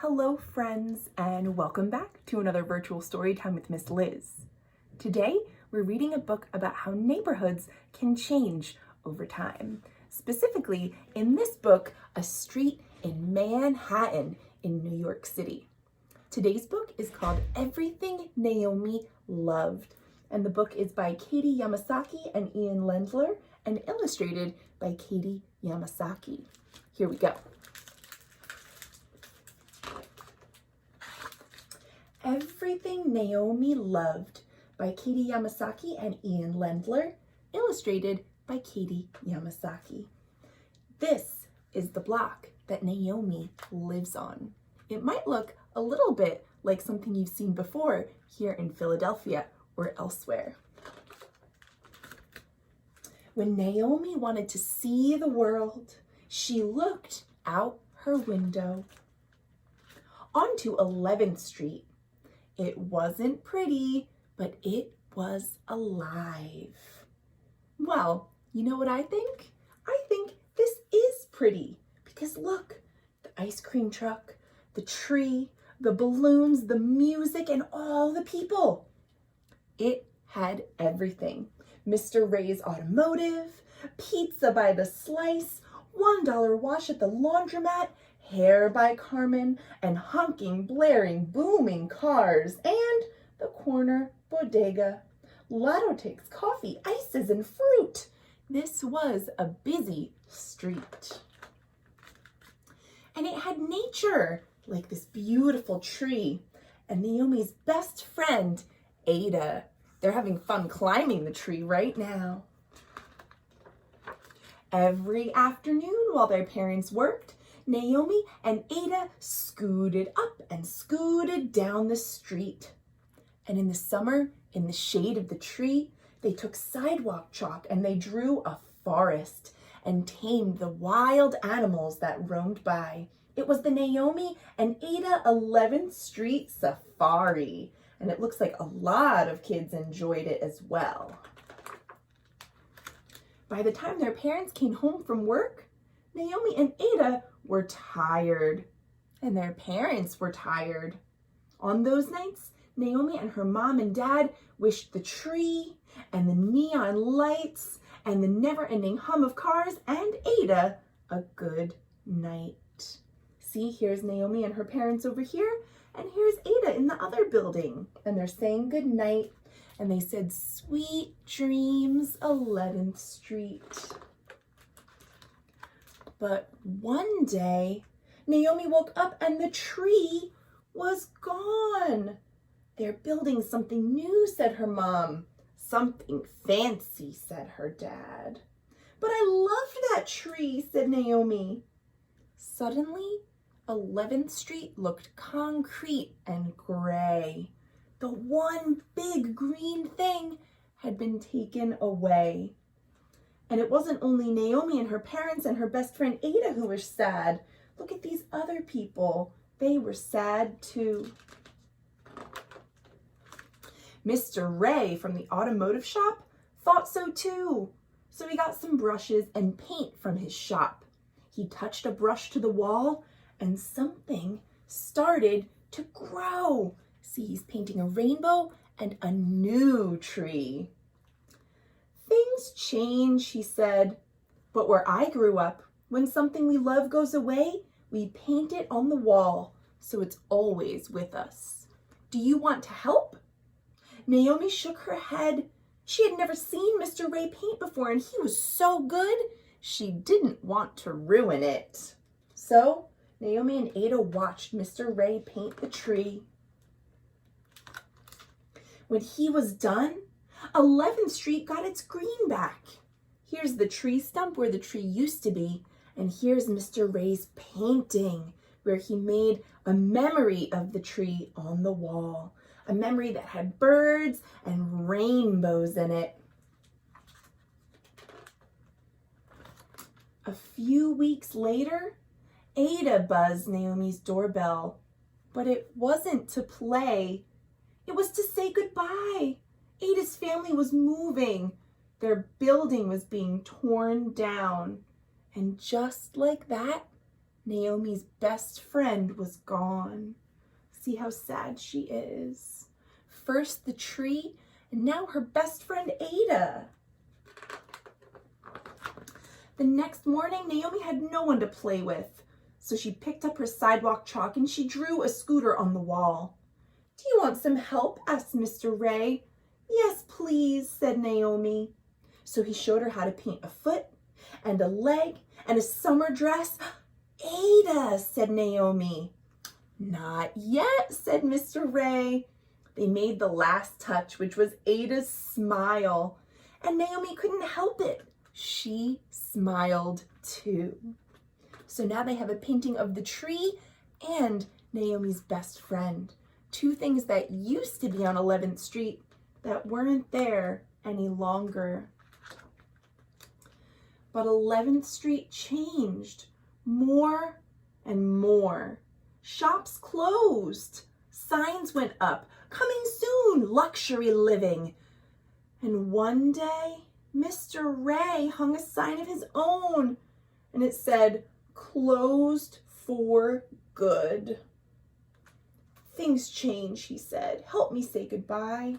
Hello friends, and welcome back to another virtual story time with Miss Liz. Today we're reading a book about how neighborhoods can change over time. Specifically, in this book, a street in Manhattan in New York City. Today's book is called Everything Naomi Loved, and the book is by Katie Yamasaki and Ian Lendler and illustrated by Katie Yamasaki. Here we go. Everything Naomi Loved by Katie Yamasaki and Ian Lendler, illustrated by Katie Yamasaki. This is the block that Naomi lives on. It might look a little bit like something you've seen before here in Philadelphia or elsewhere. When Naomi wanted to see the world, she looked out her window onto 11th Street. It wasn't pretty, but it was alive. Well, you know what I think? I think this is pretty because look, the ice cream truck, the tree, the balloons, the music, and all the people. It had everything. Mr. Ray's Automotive, pizza by the slice, $1 wash at the laundromat, hair by Carmen, and honking, blaring, booming cars, and the corner bodega. Lotto tickets, coffee, ices, and fruit. This was a busy street. And it had nature, like this beautiful tree, and Naomi's best friend, Ada. They're having fun climbing the tree right now. Every afternoon while their parents worked, Naomi and Ada scooted up and scooted down the street. And in the summer, in the shade of the tree, they took sidewalk chalk and they drew a forest and tamed the wild animals that roamed by. It was the Naomi and Ada 11th Street Safari, and it looks like a lot of kids enjoyed it as well. By the time their parents came home from work, Naomi and Ada were tired, and their parents were tired. On those nights, Naomi and her mom and dad wished the tree and the neon lights and the never-ending hum of cars and Ada a good night. See, here's Naomi and her parents over here, and here's Ada in the other building, and they're saying good night, and they said, "Sweet dreams, 11th Street." But one day, Naomi woke up and the tree was gone. "They're building something new," said her mom. "Something fancy," said her dad. "But I loved that tree," said Naomi. Suddenly, 11th Street looked concrete and gray. The one big green thing had been taken away. And it wasn't only Naomi and her parents and her best friend Ada who were sad. Look at these other people. They were sad too. Mr. Ray from the automotive shop thought so too. So he got some brushes and paint from his shop. He touched a brush to the wall and something started to grow. See, he's painting a rainbow and a new tree. "Things change," he said, "but where I grew up, when something we love goes away, we paint it on the wall so it's always with us. Do you want to help?" Naomi shook her head. She had never seen Mr. Ray paint before, and he was so good, she didn't want to ruin it. So Naomi and Ada watched Mr. Ray paint the tree. When he was done, 11th Street got its green back. Here's the tree stump where the tree used to be, and here's Mr. Ray's painting where he made a memory of the tree on the wall, a memory that had birds and rainbows in it. A few weeks later, Ada buzzed Naomi's doorbell, but it wasn't to play. It was to say goodbye. Ada's family was moving. Their building was being torn down. And just like that, Naomi's best friend was gone. See how sad she is. First the tree, and now her best friend Ada. The next morning, Naomi had no one to play with, so she picked up her sidewalk chalk and she drew a scooter on the wall. "Do you want some help?" asked Mr. Ray. "Yes, please," said Naomi. So he showed her how to paint a foot and a leg and a summer dress. "Ada," said Naomi. "Not yet," said Mr. Ray. They made the last touch, which was Ada's smile, and Naomi couldn't help it. She smiled too. So now they have a painting of the tree and Naomi's best friend. Two things that used to be on 11th Street that weren't there any longer. But 11th Street changed more and more. Shops closed. Signs went up. "Coming soon, luxury living." And one day, Mr. Ray hung a sign of his own, and it said, "Closed for good." "Things change," he said. "Help me say goodbye."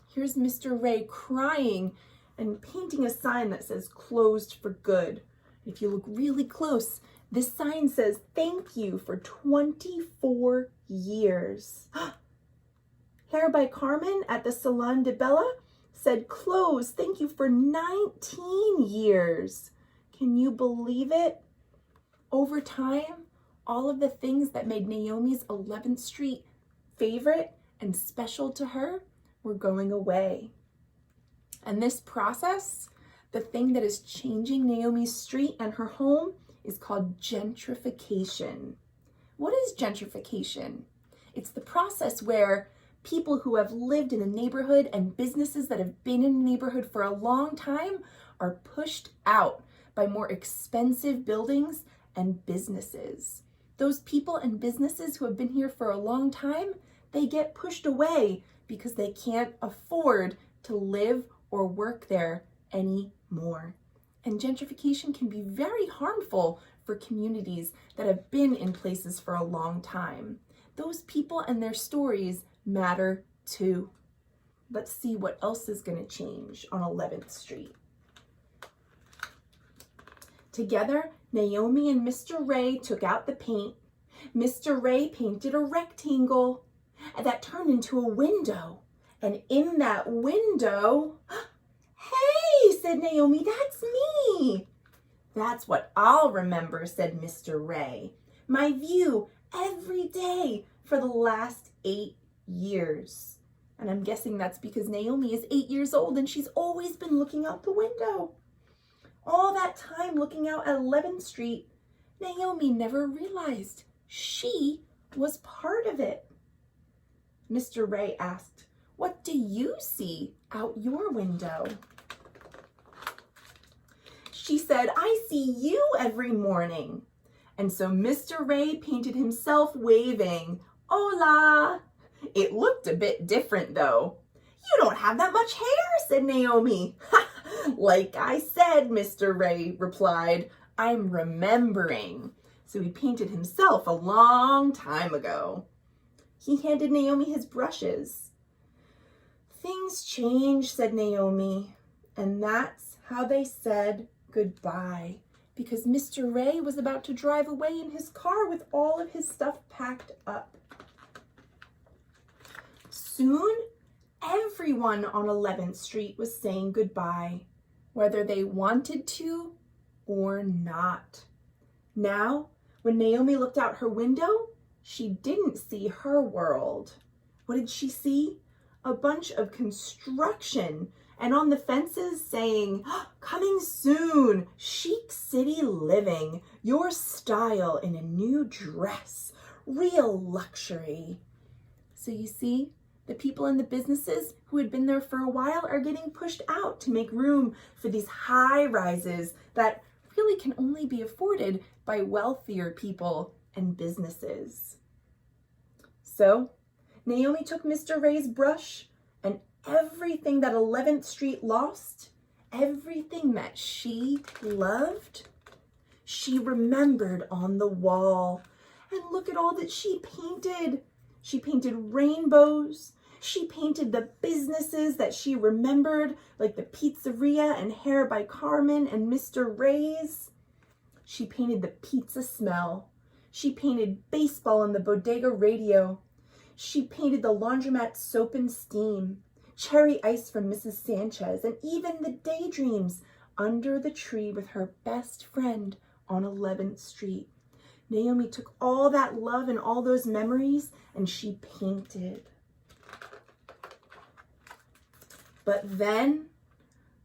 Here's Mr. Ray crying and painting a sign that says "Closed for good." If you look really close, this sign says, "Thank you for 24 years. Hair by Carmen at the Salon de Bella said, "Closed, thank you for 19 years. Can you believe it? Over time, all of the things that made Naomi's 11th Street favorite and special to her were going away. And this process, the thing that is changing Naomi's street and her home, is called gentrification. What is gentrification? It's the process where people who have lived in a neighborhood and businesses that have been in a neighborhood for a long time are pushed out by more expensive buildings and businesses. Those people and businesses who have been here for a long time, they get pushed away because they can't afford to live or work there anymore. And gentrification can be very harmful for communities that have been in places for a long time. Those people and their stories matter too. Let's see what else is going to change on 11th Street. Together, Naomi and Mr. Ray took out the paint. Mr. Ray painted a rectangle that turned into a window. And in that window, "Hey," said Naomi, "that's me." "That's what I'll remember," said Mr. Ray. "My view every day for the last 8 years. And I'm guessing that's because Naomi is 8 years old and she's always been looking out the window. All that time looking out at 11th Street, Naomi never realized she was part of it. Mr. Ray asked, "What do you see out your window?" She said, "I see you every morning." And so Mr. Ray painted himself waving, "Hola." It looked a bit different though. "You don't have that much hair," said Naomi. "Like I said," Mr. Ray replied, "I'm remembering." So he painted himself a long time ago. He handed Naomi his brushes. "Things change," said Naomi. And that's how they said goodbye, because Mr. Ray was about to drive away in his car with all of his stuff packed up. Soon, everyone on 11th Street was saying goodbye, whether they wanted to or not. Now, when Naomi looked out her window, she didn't see her world. What did she see? A bunch of construction, and on the fences saying, "Coming soon, chic city living, your style in a new dress, real luxury." So you see, the people in the businesses who had been there for a while are getting pushed out to make room for these high rises that really can only be afforded by wealthier people and businesses. So Naomi took Mr. Ray's brush, and everything that 11th Street lost, everything that she loved, she remembered on the wall. And look at all that she painted. She painted rainbows. She painted the businesses that she remembered, like the pizzeria and Hair by Carmen and Mr. Ray's. She painted the pizza smell. She painted baseball and the bodega radio. She painted the laundromat soap and steam, cherry ice from Mrs. Sanchez, and even the daydreams under the tree with her best friend on 11th Street. Naomi took all that love and all those memories and she painted. But then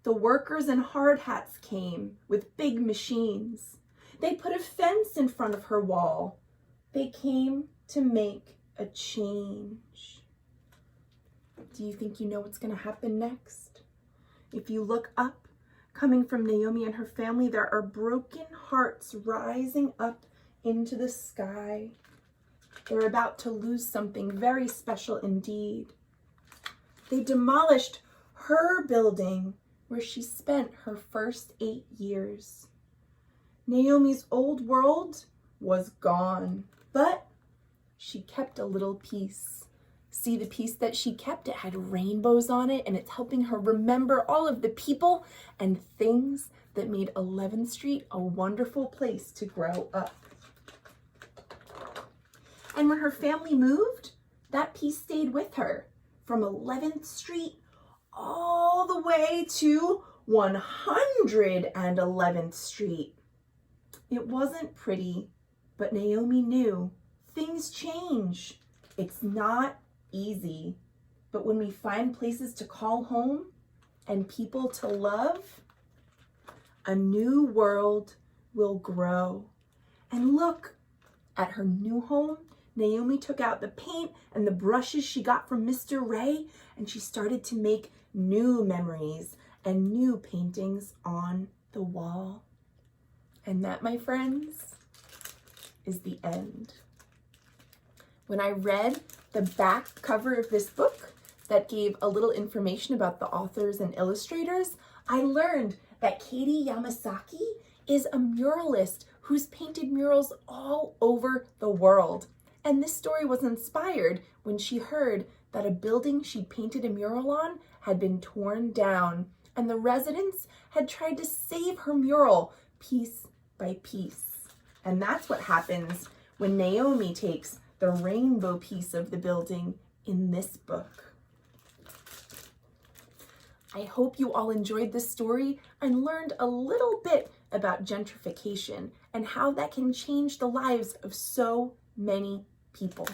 the workers in hard hats came with big machines. They put a fence in front of her wall. They came to make a change. Do you think you know what's going to happen next? If you look up, coming from Naomi and her family, there are broken hearts rising up into the sky. They're about to lose something very special indeed. They demolished her building where she spent her first 8 years. Naomi's old world was gone, but she kept a little piece. See the piece that she kept? It had rainbows on it, and it's helping her remember all of the people and things that made 11th Street a wonderful place to grow up. And when her family moved, that piece stayed with her from 11th Street all the way to 111th Street. It wasn't pretty, but Naomi knew things change. It's not easy, but when we find places to call home and people to love, a new world will grow. And look at her new home. Naomi took out the paint and the brushes she got from Mr. Ray, and she started to make new memories and new paintings on the wall. And that, my friends, is the end. When I read the back cover of this book that gave a little information about the authors and illustrators, I learned that Katie Yamasaki is a muralist who's painted murals all over the world. And this story was inspired when she heard that a building she painted a mural on had been torn down, and the residents had tried to save her mural piece by piece. And that's what happens when Naomi takes the rainbow piece of the building in this book. I hope you all enjoyed this story and learned a little bit about gentrification and how that can change the lives of so many people.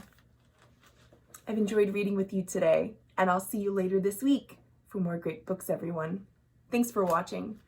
I've enjoyed reading with you today, and I'll see you later this week for more great books, everyone. Thanks for watching.